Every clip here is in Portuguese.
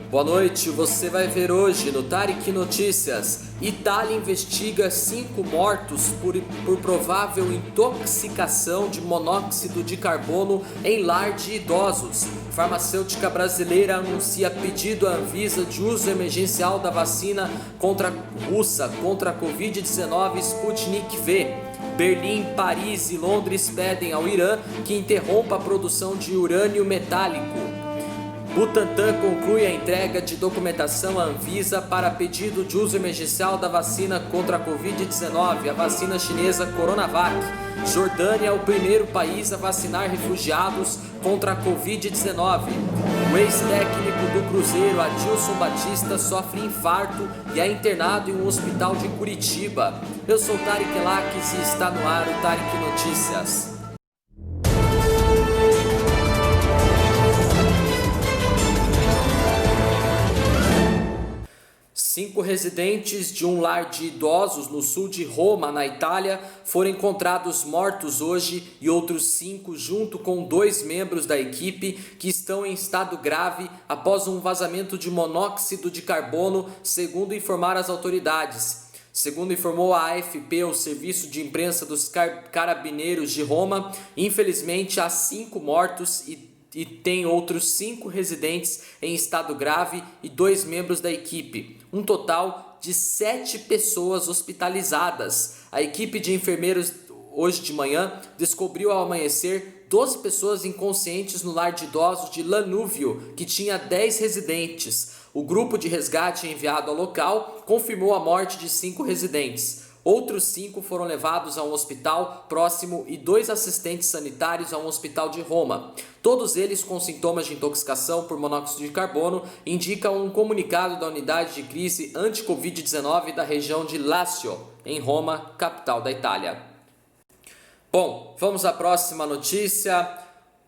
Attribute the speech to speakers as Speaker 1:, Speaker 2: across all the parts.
Speaker 1: Boa noite, você vai ver hoje no Tarek Notícias. Itália investiga 5 mortos por provável intoxicação de monóxido de carbono em lar de idosos. Farmacêutica brasileira anuncia pedido à Anvisa de uso emergencial da vacina russa contra a Covid-19 Sputnik V. Berlim, Paris e Londres pedem ao Irã que interrompa a produção de urânio metálico. Butantan conclui a entrega de documentação à Anvisa para pedido de uso emergencial da vacina contra a Covid-19, a vacina chinesa Coronavac. Jordânia é o primeiro país a vacinar refugiados contra a Covid-19. O ex-técnico do Cruzeiro, Adilson Batista, sofre infarto e é internado em um hospital de Curitiba. Eu sou Tarek Elaques e está no ar o Tarek Notícias. 5 residentes de um lar de idosos no sul de Roma, na Itália, foram encontrados mortos hoje e outros 5, junto com 2 membros da equipe, que estão em estado grave após um vazamento de monóxido de carbono, segundo informaram as autoridades. Segundo informou a AFP, o serviço de imprensa dos carabineiros de Roma, infelizmente há 5 mortos e tem outros 5 residentes em estado grave e 2 membros da equipe. Um total de 7 pessoas hospitalizadas. A equipe de enfermeiros hoje de manhã descobriu ao amanhecer 12 pessoas inconscientes no lar de idosos de Lanúvio, que tinha 10 residentes. O grupo de resgate enviado ao local confirmou a morte de 5 residentes. Outros 5 foram levados a um hospital próximo e 2 assistentes sanitários a um hospital de Roma. Todos eles com sintomas de intoxicação por monóxido de carbono, indicam um comunicado da unidade de crise anti-Covid-19 da região de Lácio, em Roma, capital da Itália. Bom, vamos à próxima notícia.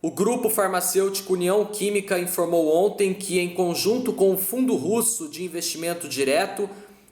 Speaker 1: O grupo farmacêutico União Química informou ontem que, em conjunto com o Fundo Russo de Investimento Direto,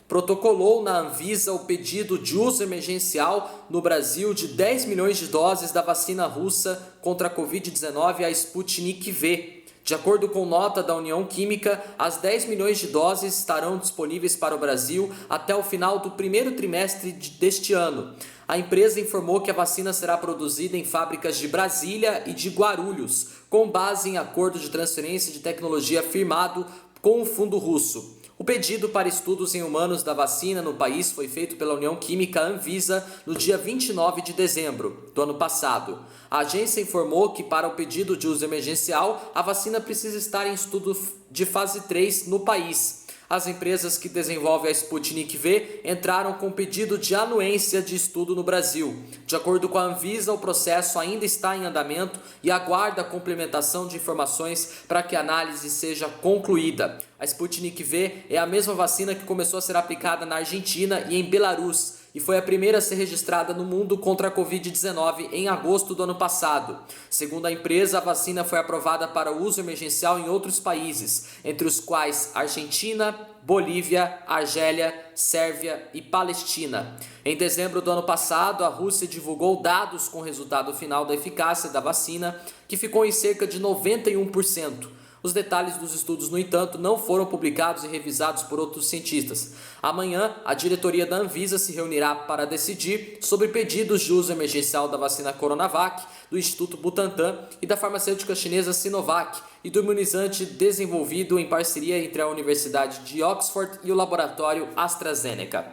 Speaker 1: protocolou na Anvisa o pedido de uso emergencial no Brasil de 10 milhões de doses da vacina russa contra a Covid-19, a Sputnik V. De acordo com nota da União Química, as 10 milhões de doses estarão disponíveis para o Brasil até o final do primeiro trimestre deste ano. A empresa informou que a vacina será produzida em fábricas de Brasília e de Guarulhos, com base em acordo de transferência de tecnologia firmado com o Fundo Russo. O pedido para estudos em humanos da vacina no país foi feito pela União Química Anvisa no dia 29 de dezembro do ano passado. A agência informou que, para o pedido de uso emergencial, a vacina precisa estar em estudo de fase 3 no país. As empresas que desenvolvem a Sputnik V entraram com pedido de anuência de estudo no Brasil. De acordo com a Anvisa, o processo ainda está em andamento e aguarda a complementação de informações para que a análise seja concluída. A Sputnik V é a mesma vacina que começou a ser aplicada na Argentina e em Belarus, e foi a primeira a ser registrada no mundo contra a Covid-19 em agosto do ano passado. Segundo a empresa, a vacina foi aprovada para uso emergencial em outros países, entre os quais Argentina, Bolívia, Argélia, Sérvia e Palestina. Em dezembro do ano passado, a Rússia divulgou dados com o resultado final da eficácia da vacina, que ficou em cerca de 91%. Os detalhes dos estudos, no entanto, não foram publicados e revisados por outros cientistas. Amanhã, a diretoria da Anvisa se reunirá para decidir sobre pedidos de uso emergencial da vacina Coronavac, do Instituto Butantan e da farmacêutica chinesa Sinovac e do imunizante desenvolvido em parceria entre a Universidade de Oxford e o laboratório AstraZeneca.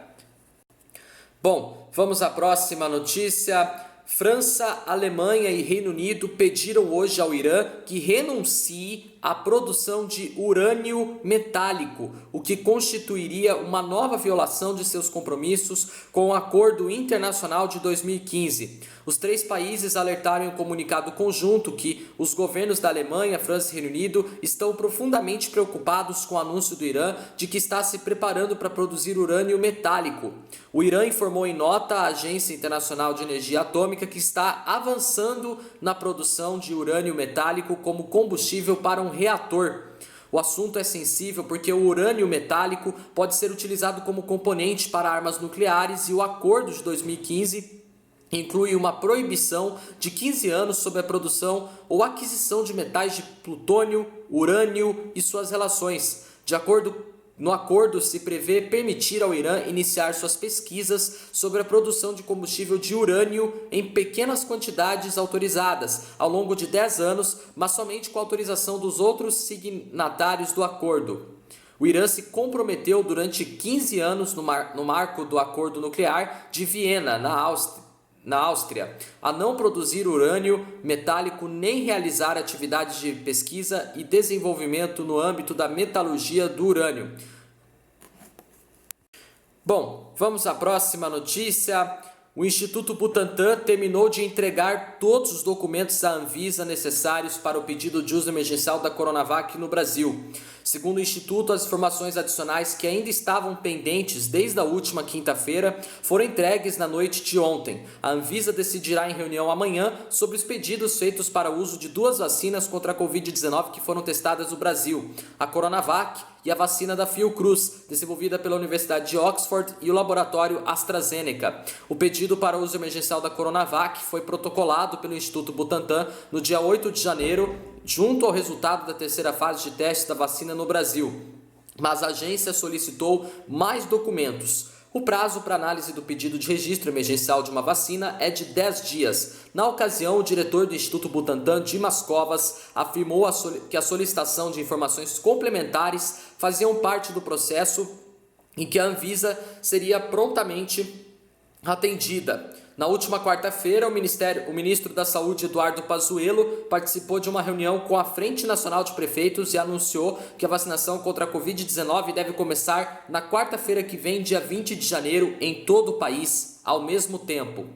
Speaker 1: Bom, vamos à próxima notícia. França, Alemanha e Reino Unido pediram hoje ao Irã que renuncie à produção de urânio metálico, o que constituiria uma nova violação de seus compromissos com o Acordo Internacional de 2015. Os 3 países alertaram em um comunicado conjunto que os governos da Alemanha, França e Reino Unido estão profundamente preocupados com o anúncio do Irã de que está se preparando para produzir urânio metálico. O Irã informou em nota à Agência Internacional de Energia Atômica que está avançando na produção de urânio metálico como combustível para um reator. O assunto é sensível porque o urânio metálico pode ser utilizado como componente para armas nucleares e o acordo de 2015 inclui uma proibição de 15 anos sobre a produção ou aquisição de metais de plutônio, urânio e suas relações. No acordo se prevê permitir ao Irã iniciar suas pesquisas sobre a produção de combustível de urânio em pequenas quantidades autorizadas ao longo de 10 anos, mas somente com autorização dos outros signatários do acordo. O Irã se comprometeu durante 15 anos no marco do Acordo Nuclear de Viena, na Áustria, a não produzir urânio metálico nem realizar atividades de pesquisa e desenvolvimento no âmbito da metalurgia do urânio. Bom, vamos à próxima notícia. O Instituto Butantan terminou de entregar todos os documentos à Anvisa necessários para o pedido de uso emergencial da Coronavac no Brasil. Segundo o Instituto, as informações adicionais que ainda estavam pendentes desde a última quinta-feira foram entregues na noite de ontem. A Anvisa decidirá em reunião amanhã sobre os pedidos feitos para o uso de 2 vacinas contra a Covid-19 que foram testadas no Brasil, a Coronavac e a vacina da Fiocruz, desenvolvida pela Universidade de Oxford e o laboratório AstraZeneca. O pedido para uso emergencial da Coronavac foi protocolado pelo Instituto Butantan no dia 8 de janeiro, junto ao resultado da terceira fase de teste da vacina no Brasil. Mas a agência solicitou mais documentos. O prazo para análise do pedido de registro emergencial de uma vacina é de 10 dias. Na ocasião, o diretor do Instituto Butantan, Dimas Covas, afirmou que a solicitação de informações complementares faziam parte do processo em que a Anvisa seria prontamente atendida. Na última quarta-feira, o ministro da Saúde, Eduardo Pazuello, participou de uma reunião com a Frente Nacional de Prefeitos e anunciou que a vacinação contra a Covid-19 deve começar na quarta-feira que vem, dia 20 de janeiro, em todo o país, ao mesmo tempo.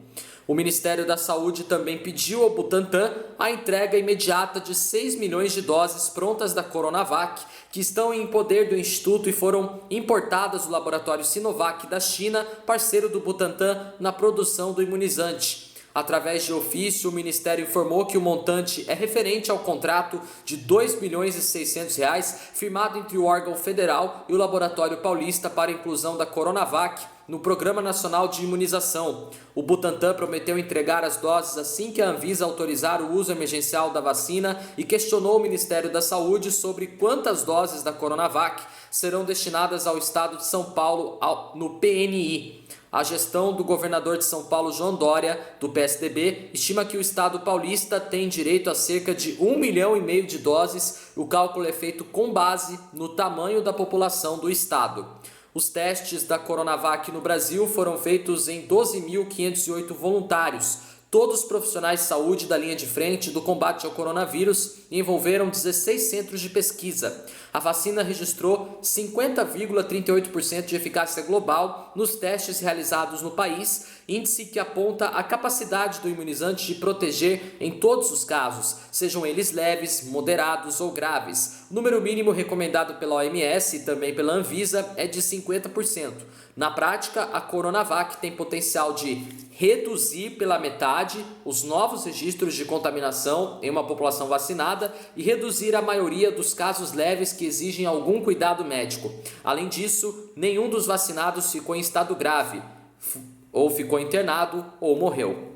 Speaker 1: O Ministério da Saúde também pediu ao Butantan a entrega imediata de 6 milhões de doses prontas da Coronavac, que estão em poder do Instituto e foram importadas do laboratório Sinovac da China, parceiro do Butantan na produção do imunizante. Através de ofício, o Ministério informou que o montante é referente ao contrato de R$ 2.600.000 firmado entre o órgão federal e o Laboratório Paulista para a inclusão da Coronavac no Programa Nacional de Imunização. O Butantan prometeu entregar as doses assim que a Anvisa autorizar o uso emergencial da vacina e questionou o Ministério da Saúde sobre quantas doses da Coronavac serão destinadas ao estado de São Paulo no PNI. A gestão do governador de São Paulo, João Dória, do PSDB, estima que o estado paulista tem direito a cerca de 1,5 milhão de doses. O cálculo é feito com base no tamanho da população do estado. Os testes da Coronavac no Brasil foram feitos em 12.508 voluntários, todos profissionais de saúde da linha de frente do combate ao coronavírus, e envolveram 16 centros de pesquisa. A vacina registrou 50,38% de eficácia global nos testes realizados no país, índice que aponta a capacidade do imunizante de proteger em todos os casos, sejam eles leves, moderados ou graves. O número mínimo recomendado pela OMS e também pela Anvisa é de 50%. Na prática, a Coronavac tem potencial de reduzir pela metade os novos registros de contaminação em uma população vacinada e reduzir a maioria dos casos leves que exigem algum cuidado médico. Além disso, nenhum dos vacinados ficou em estado grave, ou ficou internado ou morreu.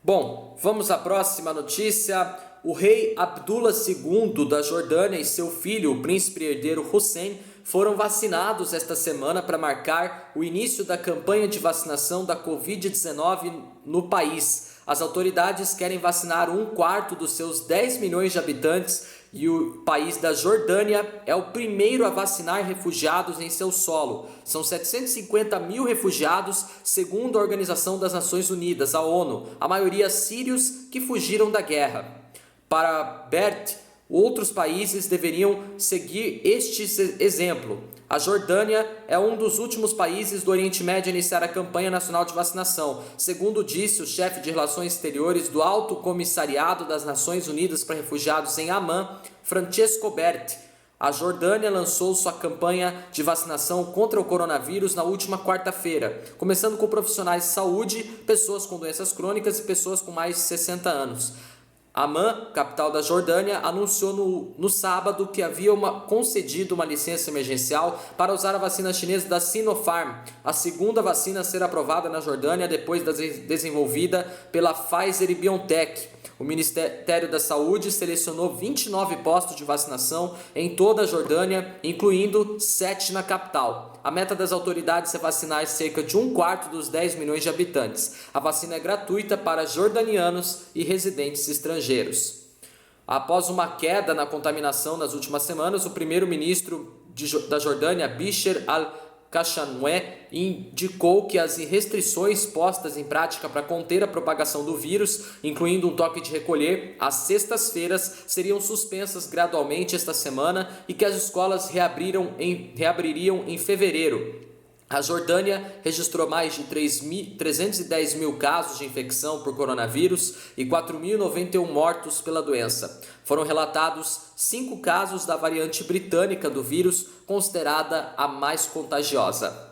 Speaker 1: Bom, vamos à próxima notícia. O rei Abdullah II da Jordânia e seu filho, o príncipe herdeiro Hussein, foram vacinados esta semana para marcar o início da campanha de vacinação da Covid-19 no país. As autoridades querem vacinar 1/4 dos seus 10 milhões de habitantes e o país da Jordânia é o primeiro a vacinar refugiados em seu solo. São 750 mil refugiados, segundo a Organização das Nações Unidas, a ONU, a maioria sírios que fugiram da guerra. Para Bert, outros países deveriam seguir este exemplo. A Jordânia é um dos últimos países do Oriente Médio a iniciar a campanha nacional de vacinação, segundo disse o chefe de Relações Exteriores do Alto Comissariado das Nações Unidas para Refugiados em Amman, Francesco Berti. A Jordânia lançou sua campanha de vacinação contra o coronavírus na última quarta-feira, começando com profissionais de saúde, pessoas com doenças crônicas e pessoas com mais de 60 anos. Amman, capital da Jordânia, anunciou no sábado que havia concedido uma licença emergencial para usar a vacina chinesa da Sinopharm, a segunda vacina a ser aprovada na Jordânia depois da desenvolvida pela Pfizer e BioNTech. O Ministério da Saúde selecionou 29 postos de vacinação em toda a Jordânia, incluindo 7 na capital. A meta das autoridades é vacinar cerca de 1/4 dos 10 milhões de habitantes. A vacina é gratuita para jordanianos e residentes estrangeiros. Após uma queda na contaminação nas últimas semanas, o primeiro-ministro da Jordânia, Bisher al-Khashoggi, indicou que as restrições postas em prática para conter a propagação do vírus, incluindo um toque de recolher às sextas-feiras, seriam suspensas gradualmente esta semana e que as escolas reabririam em fevereiro. A Jordânia registrou mais de 310 mil casos de infecção por coronavírus e 4.091 mortos pela doença. Foram relatados 5 casos da variante britânica do vírus, considerada a mais contagiosa.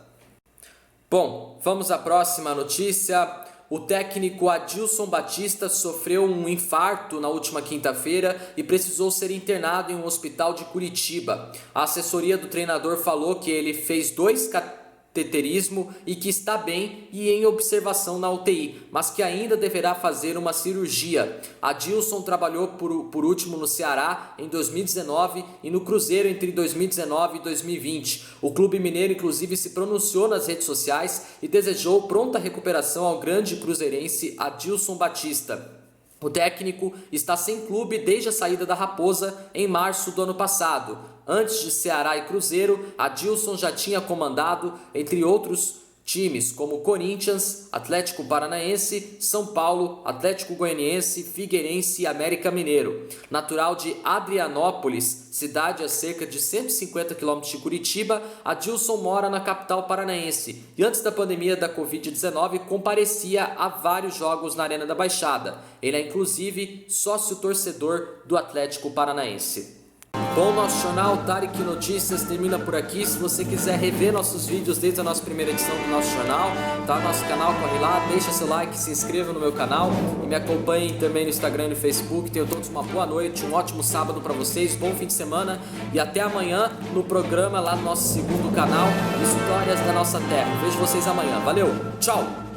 Speaker 1: Bom, vamos à próxima notícia. O técnico Adilson Batista sofreu um infarto na última quinta-feira e precisou ser internado em um hospital de Curitiba. A assessoria do treinador falou que ele fez 2 cateterismo e que está bem e em observação na UTI, mas que ainda deverá fazer uma cirurgia. Adilson trabalhou por último no Ceará em 2019 e no Cruzeiro entre 2019 e 2020. O clube mineiro inclusive se pronunciou nas redes sociais e desejou pronta recuperação ao grande cruzeirense Adilson Batista. O técnico está sem clube desde a saída da Raposa em março do ano passado. Antes de Ceará e Cruzeiro, Adilson já tinha comandado, entre outros times, como Corinthians, Atlético Paranaense, São Paulo, Atlético Goianiense, Figueirense e América Mineiro. Natural de Adrianópolis, cidade a cerca de 150 km de Curitiba, Adilson mora na capital paranaense e antes da pandemia da Covid-19 comparecia a vários jogos na Arena da Baixada. Ele é inclusive sócio-torcedor do Atlético Paranaense. Bom, nosso jornal Tarek Notícias termina por aqui. Se você quiser rever nossos vídeos desde a nossa primeira edição do nosso jornal, tá no nosso canal, corre lá, deixa seu like, se inscreva no meu canal e me acompanhem também no Instagram e no Facebook. Tenham todos uma boa noite, um ótimo sábado para vocês, bom fim de semana e até amanhã no programa lá no nosso segundo canal, Histórias da Nossa Terra. Vejo vocês amanhã. Valeu, tchau!